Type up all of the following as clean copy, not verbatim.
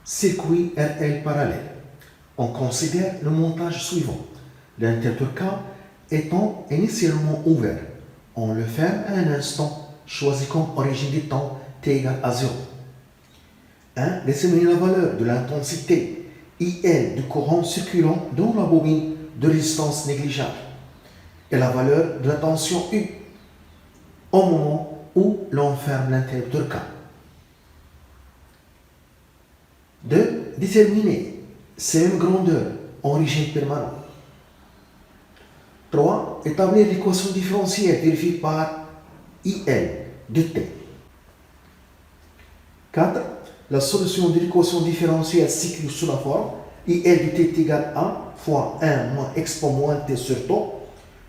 circuit RL parallèle. On considère le montage suivant. L'interrupteur K étant initialement ouvert, on le ferme à un instant choisi comme origine du temps t égale à 0. 1. Déterminer la valeur de l'intensité IL du courant circulant dans la bobine de résistance négligeable et la valeur de la tension U au moment où l'on ferme l'interrupteur K. 2. Déterminer CM grandeur en origine permanente. 3. Établir l'équation différentielle vérifiée par IL de T. 4. La solution de l'équation différentielle cyclique sous la forme IL de T est égal à fois 1 moins expo moins T sur temps.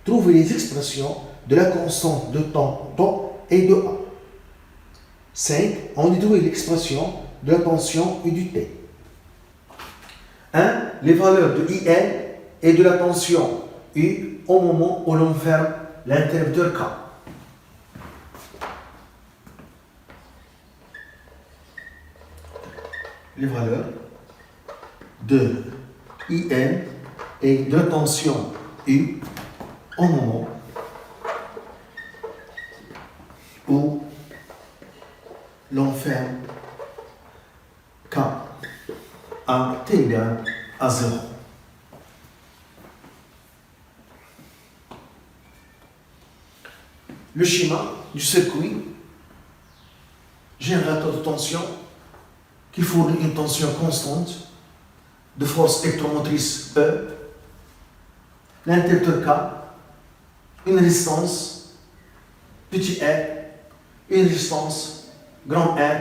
Trouver les expressions de la constante de temps et de A. 5. On déduit l'expression de la tension U du T. 1. Les valeurs de IL et de la tension U au moment où l'on ferme l'interrupteur K. Les valeurs de IL et de la tension U au moment où l'on ferme K à T égale à 0. Le schéma du circuit générateur de tension qui fournit une tension constante de force électromotrice E, l'interrupteur K, une résistance petit r, une résistance grand R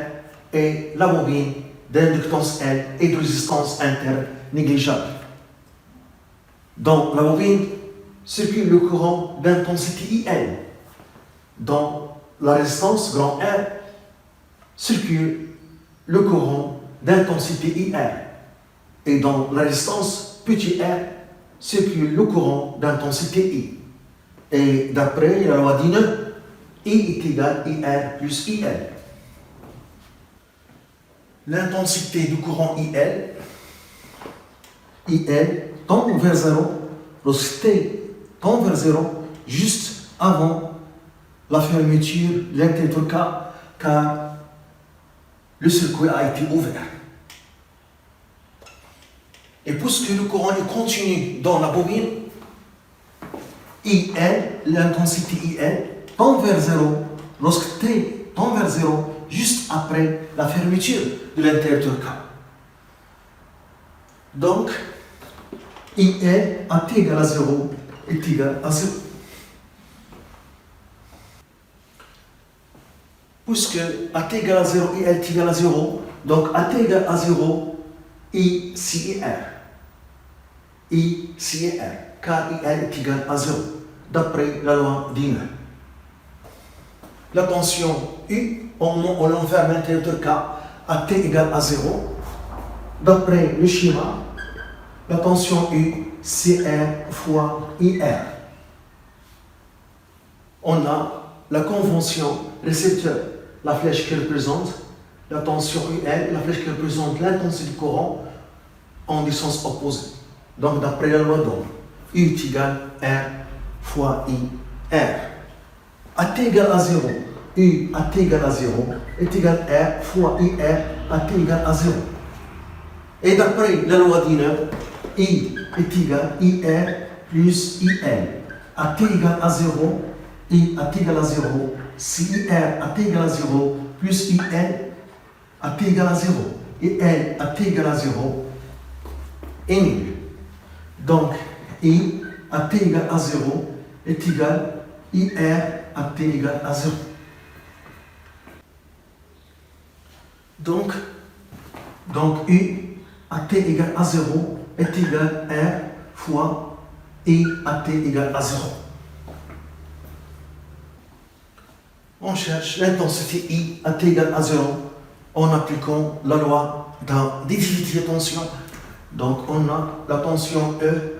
et la bobine d'inductance L et de résistance interne négligeable. Dans la bobine circule le courant d'intensité IL. Dans la résistance grand R circule le courant d'intensité IR. Et dans la résistance petit r circule le courant d'intensité I. Et d'après la loi d'Ine, I est égal à IR plus IL. L'intensité du courant IL tend vers 0 lorsque T tend vers 0 juste avant la fermeture de l'interrupteur K car le circuit a été ouvert. Et puisque le courant est continu dans la bobine, IL, l'intensité IL, tend vers 0 lorsque T tend vers 0 juste après la fermeture de l'interrupteur K. Donc, IL à T égale à 0 est égal à 0. Puisque à T égale à 0, IL est égal à 0, donc à T égale à 0, I c'est IR. I c'est IR, car IL est égal à 0, d'après la loi d'Ine. La tension U, au moment où l'on ferme l'interrupteur K, à T égale à 0, d'après le schéma, la tension U, c'est R fois IR. On a la convention récepteur, la flèche qui représente la tension UL, la flèche qui représente l'intensité du courant en des sens opposés. Donc d'après la loi d'Ohm, U est égal à R fois IR. À T égale à 0, U à T égale à 0 est égal à R fois IR à T égale à 0. Et d'après la loi d'Ine, I est égal à IR plus IL. À T égale à 0, I à T égale à 0, si IR à T égale à 0 plus IL à T égale à 0 et L à T égale à 0 est nul. Donc, I à T égale à 0 est égal à IR à T égale à 0. Donc U à T égale à 0 est égal à R fois I à T égale à 0. On cherche l'intensité I à T égale à 0 en appliquant la loi de difficulté de tension. Donc on a la tension E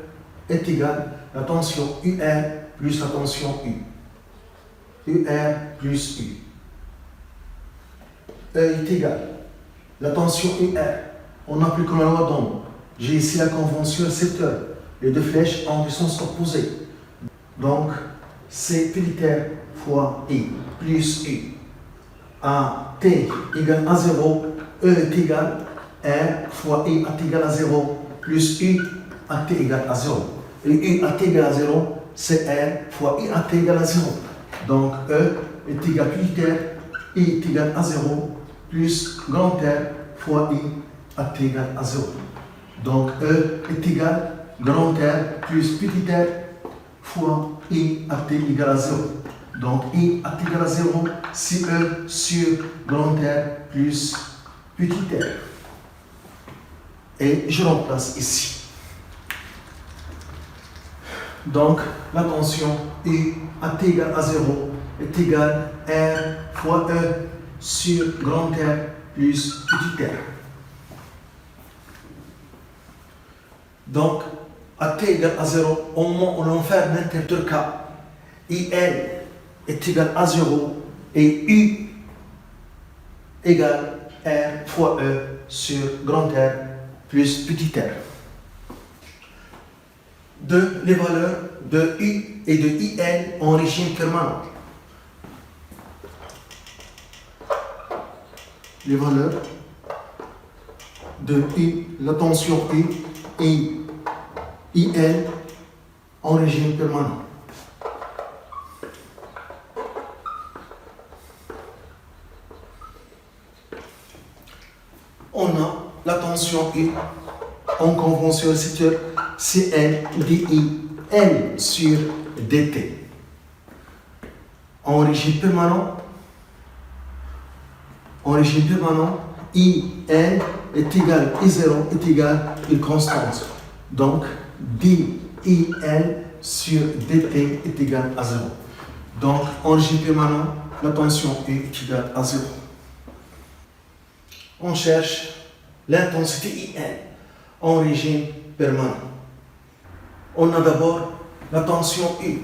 est égale à la tension UR plus la tension U. UR plus U. E est égal à la tension UR on applique la loi d'Ohm. J'ai ici la convention récepteur. Les deux flèches ont du sens opposé. Donc, c'est petit r fois I plus U. À t égale à 0, E est égal à R fois I à t égale à 0 plus U à t égale à 0. Et U à t égale à 0, c'est R fois I à t égale à 0. Donc, E est égal à petit r, I est égal à 0 plus grand R fois I à t égale à 0. Donc, E est égal à grand R plus petit r fois I à t égale à 0. Donc, I à t égale à 0, c'est E sur grand R plus petit r. Et je remplace ici. Donc, la tension U à t égale à 0 est égale à R fois E sur grand R plus petit r. Donc, à t égale à 0, au moment où l'on ferme l'interrupteur K, IL est égal à 0 et U égale R fois E sur grand R plus petit r. Les valeurs de U et de IL en régime permanent. Les valeurs de U, la tension U et IL en régime permanent. On a la tension U en convention récepteur CL DI L sur DT. En régime permanent, IL est égal à I0 est égal à une constante. Donc, DIL sur DT est égal à 0. Donc, en régime permanent, la tension U est égale à 0. On cherche l'intensité IL en régime permanent. On a d'abord la tension U.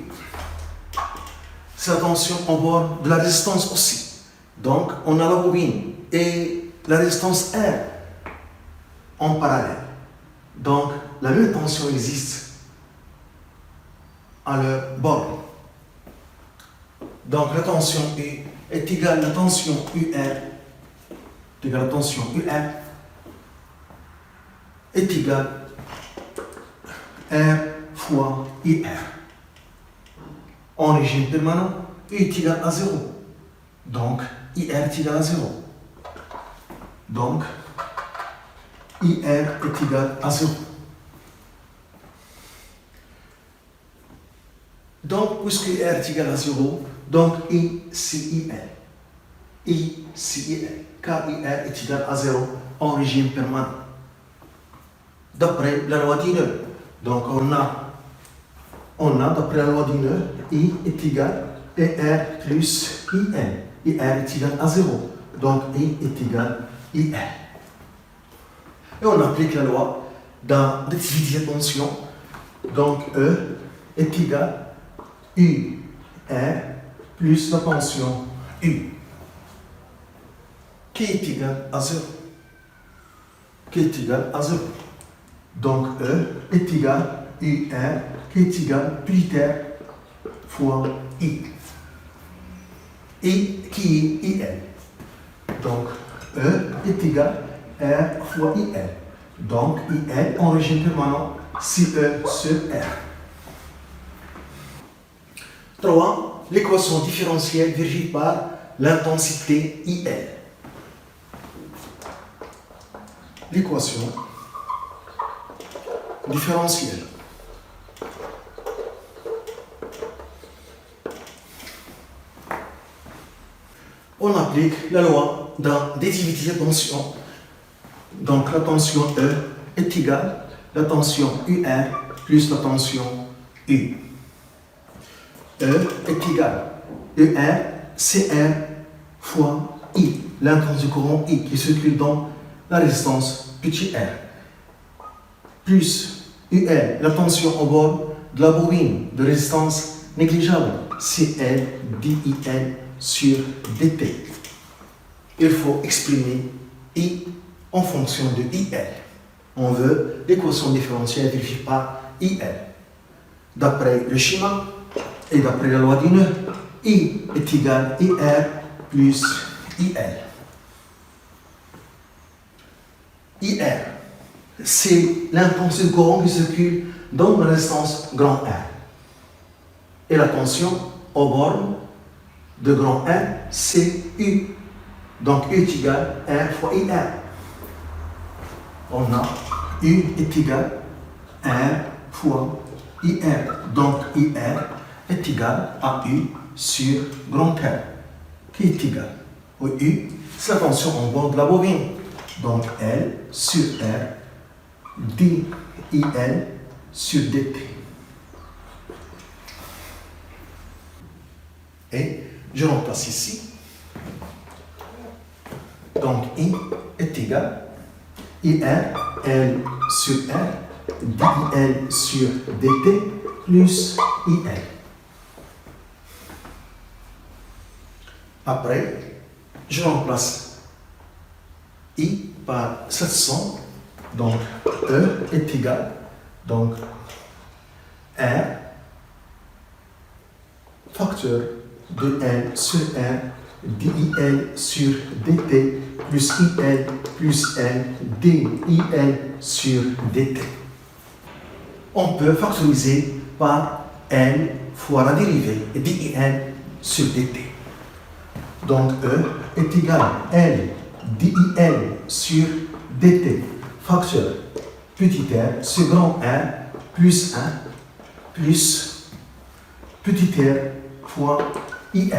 C'est la tension en bord de la résistance aussi. Donc, on a la bobine et la résistance R en parallèle. Donc, la même tension existe à leur bord. Donc, la tension U est égale à la tension UR est égale à la tension UR est égale à R fois IR. En régime permanent, U est égal à 0. Donc, IR est égal à 0. Donc, IR est égal à 0. Donc, puisque IR est égal à 0, donc I c'est IL. I c'est IL. Car IR est égal à 0 en régime permanent. D'après la loi d'Ineur. Donc, on a d'après la loi d'Ineur, I est égal à R plus IL. IR est égal à 0. Donc, I est égal à IL. Et on applique la loi dans des divisions de tension. Donc, E est égal à U R plus la tension U, qui est égal à 0. Qui est égal à 0. Donc, E est égal à UR, qui est égal à petit r fois I. I qui est IL. Donc, E est égal à R fois IL. Donc, IL en régime permanent, c'est E sur R. 3. L'équation différentielle vérifiée par l'intensité IL. L'équation différentielle. On applique la loi dans des divisions de tension. Donc la tension E est égale à la tension UR plus la tension U. E est égal à UR CR fois I, l'intensité du courant I qui circule dans la résistance petit r, plus UL, la tension au bord de la bobine de résistance négligeable, CL DIL sur DT. Il faut exprimer I en fonction de IL. On veut l'équation différentielle vérifiée par IL. D'après le schéma et d'après la loi du nœud, I est égal à IR plus IL. IR, c'est l'intensité du courant qui circule dans la résistance grand R. Et la tension aux bornes de grand R, c'est U. Donc U est égal à R fois IR. On a U est égal à R fois IR. Donc IR est égal à U sur grand R, qui est égal au U, c'est la tension en bord de la bobine. Donc L sur R, DIL sur DT. Et je remplace ici. Donc I est égal à IR, L sur R, DIL sur DT plus IL. Après, je remplace I par 700, donc E est égal, donc R facteur de L sur R, DIL sur DT plus IL plus L, DIL sur DT. On peut factoriser par L fois la dérivée DIL sur DT. Donc E est égal à L DIL sur DT facteur petit r sur grand R plus 1 plus petit r fois IL.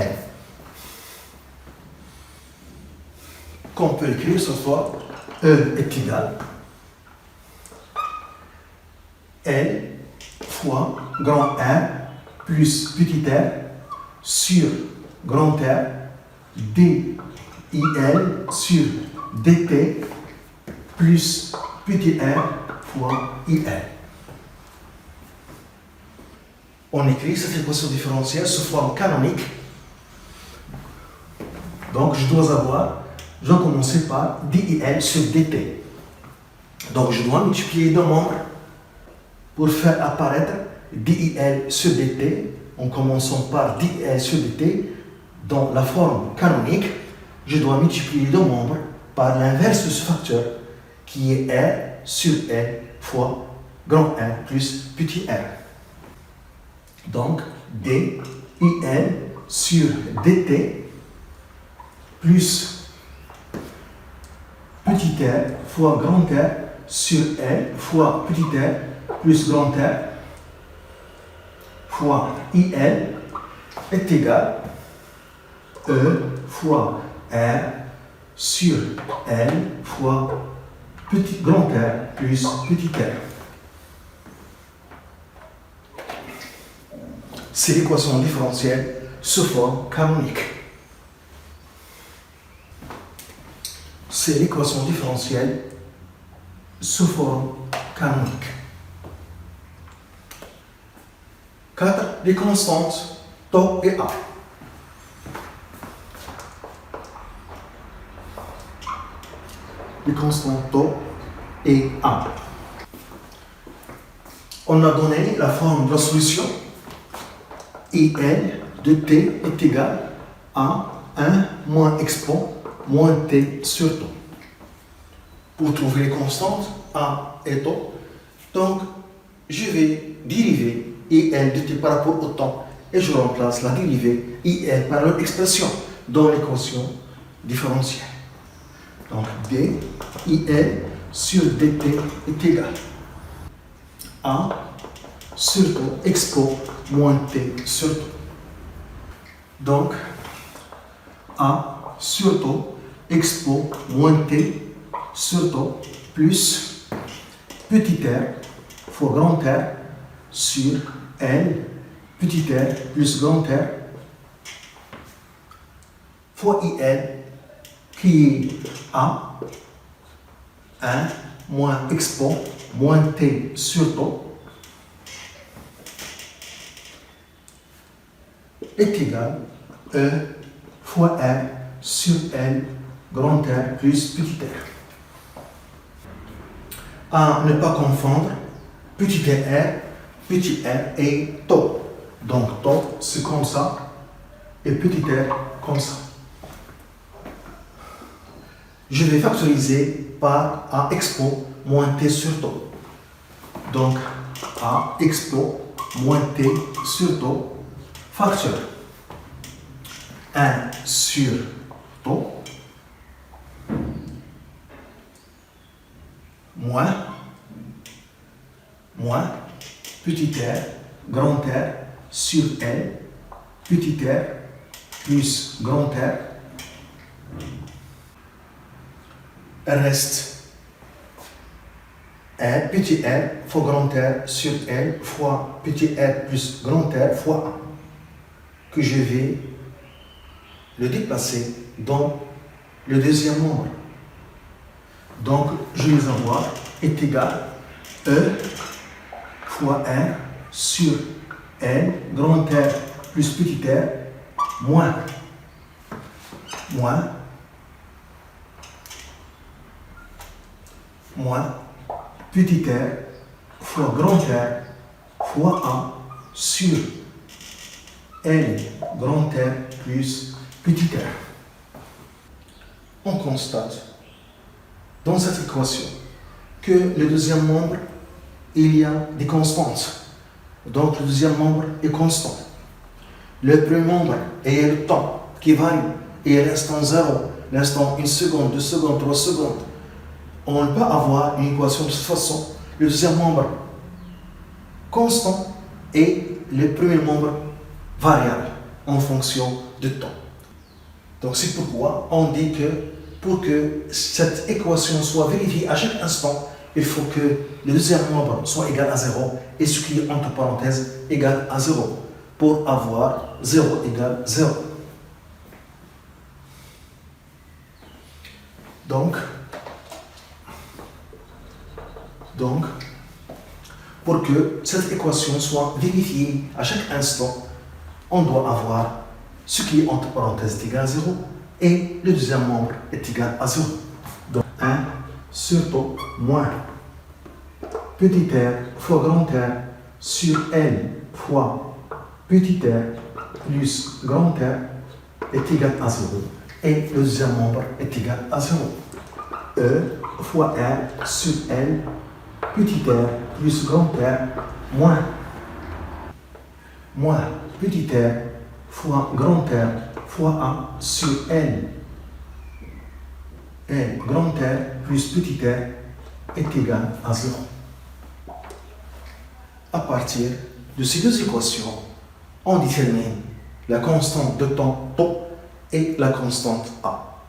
Qu'on peut écrire cette fois, E est égal à L fois grand R plus petit r sur grand R DIL sur DT plus petit r fois IL. On écrit cette équation différentielle sous forme canonique. Donc je dois commencer par DIL sur DT. Donc je dois multiplier deux membres pour faire apparaître DIL sur DT en commençant par DIL sur DT. Dans la forme canonique, je dois multiplier deux membres par l'inverse de ce facteur qui est R sur L fois grand R plus petit r. Donc DIL sur DT plus petit r fois grand R sur L fois petit r plus grand R fois IL est égal à E fois R sur L fois grand R plus petit r. C'est l'équation différentielle sous forme canonique. C'est l'équation différentielle sous forme canonique. 4. Les constantes τ et A. Les constantes τ et A. On a donné la forme de la solution. IL de t est égal à 1 moins expo moins t sur τ. Pour trouver les constantes A et τ, donc je vais dériver IL de t par rapport au temps et je remplace la dérivée IL par leur expression dans l'équation différentielle. Donc DIL sur DT est égal à sur τ expo moins t sur τ. Donc A sur τ expo moins t sur τ plus petit r fois grand R sur L petit r plus grand R fois IL qui est A 1 moins expo moins t sur τ est égal à E fois R sur L grand R plus petit r. À ne pas confondre petit r et taux. Donc taux, c'est comme ça, et petit r comme ça. Je vais factoriser par A expo moins T sur taux. Donc A expo moins T sur taux, facteur 1 sur taux moins petit r grand R sur L petit r plus grand R reste R petit r fois grand R sur L fois petit r plus grand R fois A que je vais le déplacer dans le deuxième nombre. Donc, je vais avoir est égal E fois R sur L, grand R plus petit r, moins petit r fois grand R fois A sur L, grand R plus petit r. On constate dans cette équation que le deuxième membre, il y a des constantes. Donc le deuxième membre est constant. Le premier membre est le temps qui varie et l'instant 0, l'instant 1 seconde, 2 secondes, 3 secondes. On peut avoir une équation de cette façon. Le deuxième membre constant et le premier membre variable en fonction du temps. Donc c'est pourquoi on dit que pour que cette équation soit vérifiée à chaque instant, il faut que le deuxième nombre soit égal à 0 et ce qui est entre parenthèses égal à 0 pour avoir 0 égale 0. Donc, pour que cette équation soit vérifiée à chaque instant, on doit avoir ce qui est entre parenthèses égal à 0 et le deuxième membre est égal à 0. Donc 1 sur taux moins petit r fois grand R sur L fois petit r plus grand R est égal à 0 et le deuxième membre est égal à 0. E fois R sur L petit r plus grand R moins petit r fois grand R fois A sur L grand R plus petit r est égal à 0. À partir de ces deux équations, on détermine la constante de temps τ et la constante A.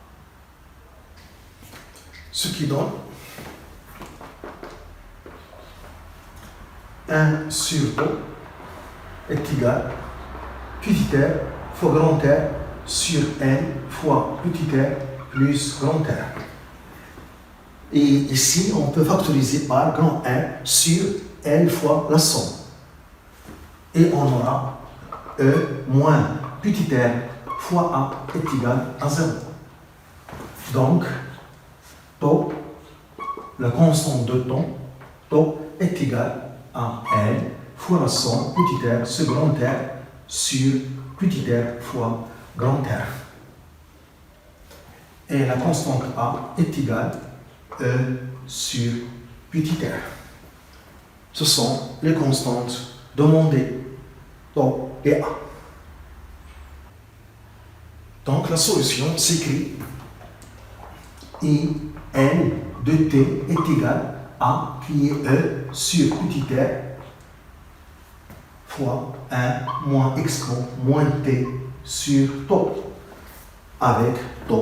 Ce qui donne 1 sur τ est égal à petit r fois grand R sur N fois petit r plus grand R. Et ici, on peut factoriser par grand R sur L fois la somme. Et on aura E moins petit r fois A est égal à 0. Donc, τ, la constante de temps, τ est égal à L fois la somme petit r sur grand R sur petit r fois grand R. Et la constante A est égale à E sur petit r. Ce sont les constantes demandées, τ et A. Donc la solution s'écrit I L de t est égal à qui est E sur petit r fois 1 moins exponent moins t sur τ avec τ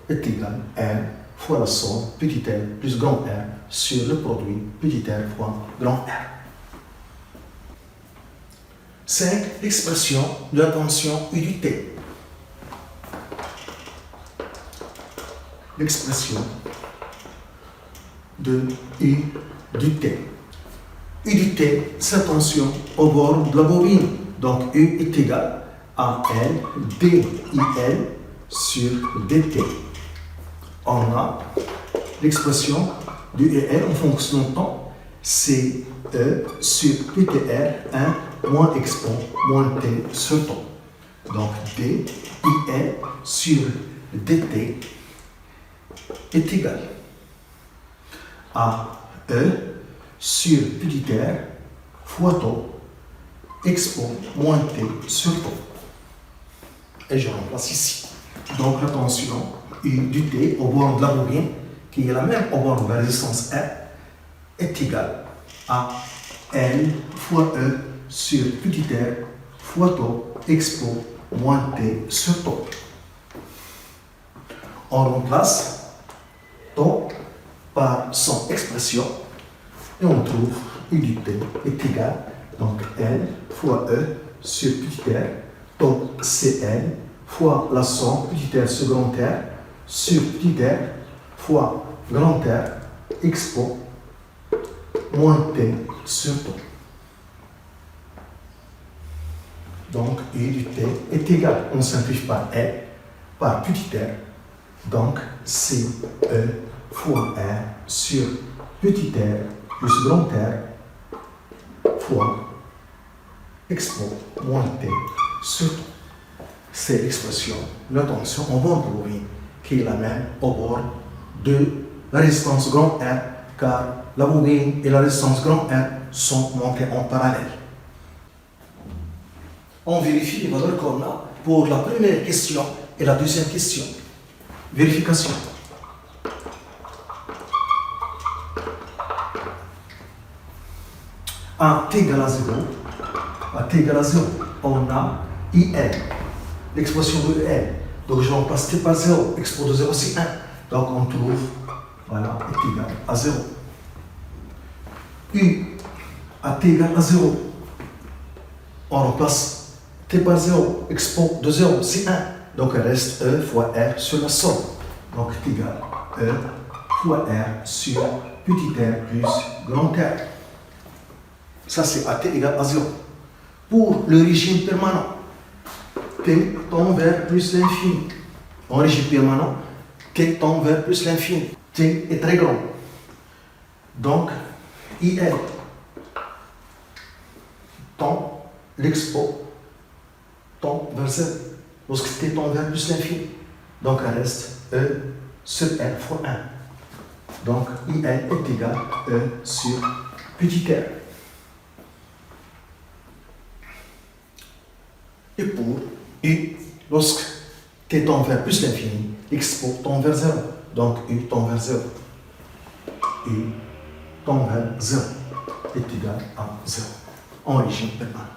est égal à R fois la somme petit r plus grand R sur le produit petit r fois grand R. 5. L'expression de la tension U du T. L'expression de U du T. U du T, c'est la tension au bord de la bobine. Donc U est égal à L DIL sur DT. On a l'expression du EL en fonction de temps, c'est E sur petit r 1 moins expo moins t sur temps. Donc d IL sur dt est égal à E sur petit r fois taux expo moins t sur taux. Et je remplace ici. Donc la tension U du T au bord de la bobine, qui est la même au bord de la résistance R, est égale à L fois E sur petit r fois taux expo moins T sur taux. On remplace taux par son expression et on trouve U du T est égal donc L fois E sur petit r, taux CL fois la somme petit r sur grand R sur petit r fois grand R expo moins T sur taux. Donc U du T est égal, on simplifie par L par petit r, donc c'est E fois R sur petit r plus grand R fois expo moins T sur taux. C'est l'expression, la tension en bord de bobine, qui est la même au bord de la résistance grand R, car la bobine et la résistance grand R sont montées en parallèle. On vérifie les valeurs qu'on a pour la première question et la deuxième question. Vérification. À t égale à 0, on a IL, l'expression de L. Donc je remplace t par 0, expo de 0 c'est 1. Donc on trouve, voilà, est égal à 0. U à t égale à 0, on remplace t par 0, expo de 0 c'est 1. Donc il reste E fois R sur la somme. Donc est égal à E fois R sur petit r plus grand R. Ça c'est à t égale à 0. Pour le régime permanent, t tend vers plus l'infini. En régime permanent, t tend vers plus l'infini. T est très grand. Donc, IL tend l'expo tend vers 0. Lorsque t tend vers plus l'infini. Donc, il reste E sur R fois 1. Donc, IL est égal à E sur petit r. Et pour U, lorsque t tend vers plus l'infini, expo tend vers 0. Donc U tend vers 0. U tend vers 0 est égal à 0 en régime permanent.